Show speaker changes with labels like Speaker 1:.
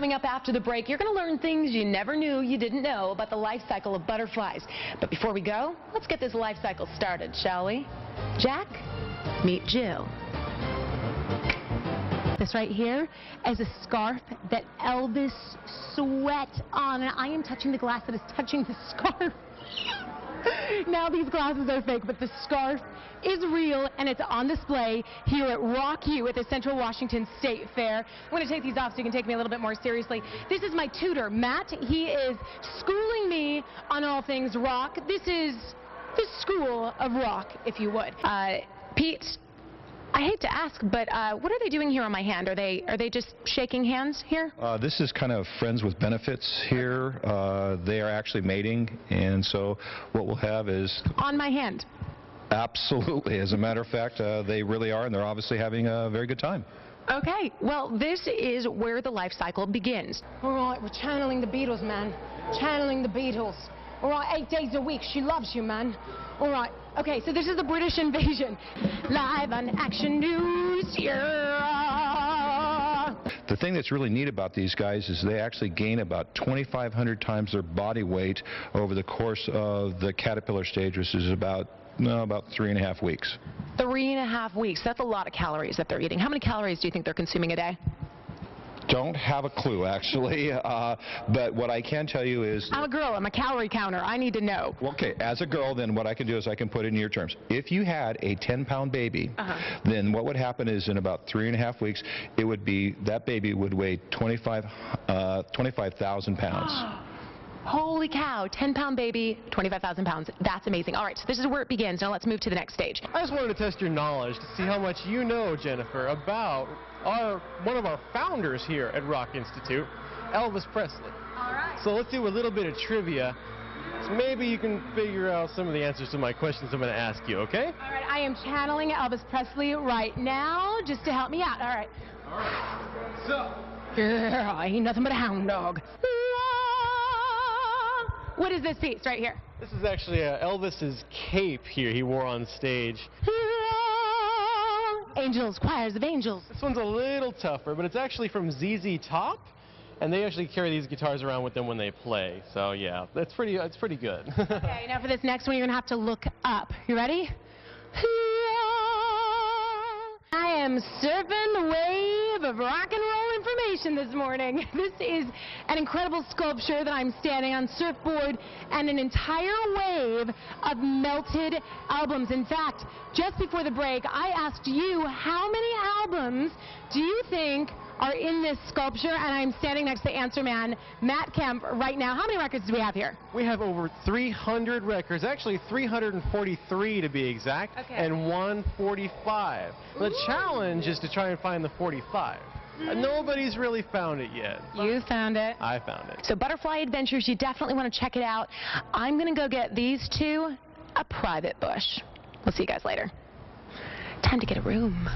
Speaker 1: Coming up after the break, you're going to learn things you never knew you didn't know about the life cycle of butterflies. But before we go, let's get this life cycle started, shall we? Jack, meet Jill. This right here is a scarf that Elvis sweat on, and I am touching the glass that is touching the scarf. Now these glasses are fake, but the scarf is real, and it's on display here at Rock U at the Central Washington State Fair. I'm going to take these off so you can take me a little bit more seriously. This is my tutor, Matt. He is schooling me on all things rock. This is the school of rock, if you would. Pete, I hate to ask, but what are they doing here on my hand? Are they just shaking hands here?
Speaker 2: This is kind of friends with benefits here. They are actually mating, and so what we'll have is...
Speaker 1: On my hand?
Speaker 2: Absolutely. As a matter of fact, they really are, and they're obviously having a very good time.
Speaker 1: Okay, well, this is where the life cycle begins. All right, we're channeling the Beatles, man. Channeling the Beatles. All right, 8 days a week. She loves you, man. All right. Okay, so this is the British invasion. Live on Action News. Yeah.
Speaker 2: The thing that's really neat about these guys is they actually gain about 2,500 times their body weight over the course of the caterpillar stage, which is about 3.5 weeks.
Speaker 1: 3.5 weeks. That's a lot of calories that they're eating. How many calories do you think they're consuming a day?
Speaker 2: Don't have a clue, actually, but what I can tell you is...
Speaker 1: I'm a girl. I'm a calorie counter. I need to know.
Speaker 2: Okay, as a girl, then what I can do is I can put it in your terms. If you had a 10-pound baby, then what would happen is in about 3.5 weeks, it would be, that baby would weigh 25,000 pounds.
Speaker 1: Holy cow, 10-pound baby, 25,000 pounds. That's amazing. All right, so this is where it begins. Now let's move to the next stage.
Speaker 3: I just wanted to test your knowledge to see how much you know, Jennifer, about one of our founders here at Rock Institute, Elvis Presley.
Speaker 1: All right.
Speaker 3: So let's do a little bit of trivia. So maybe you can figure out some of the answers to my questions I'm going to ask you, okay?
Speaker 1: All right, I am channeling Elvis Presley right now just to help me out. All right.
Speaker 3: All right. So.
Speaker 1: Yeah, I ain't nothing but a hound dog. What is this piece right here?
Speaker 3: This is actually Elvis's cape here he wore on stage.
Speaker 1: Angels, choirs of angels.
Speaker 3: This one's a little tougher, but it's actually from ZZ Top, and they actually carry these guitars around with them when they play. So yeah, it's pretty good.
Speaker 1: Okay, now for this next one, you're gonna have to look up. You ready? I am surfing the wave of rock and roll information this morning. This is an incredible sculpture that I'm standing on, surfboard, and an entire wave of melted albums. In fact, just before the break, I asked you how many albums do you think are in this sculpture, and I'm standing next to the answer man, Matt Kemp, right now. How many records do we have here?
Speaker 3: We have over 300 records, actually 343 to be exact, and 145. The challenge is to try and find the 45. Nobody's really found it yet.
Speaker 1: You found it.
Speaker 3: I found it.
Speaker 1: So Butterfly Adventures, you definitely want to check it out. I'm going to go get these two a private bush. We'll see you guys later. Time to get a room.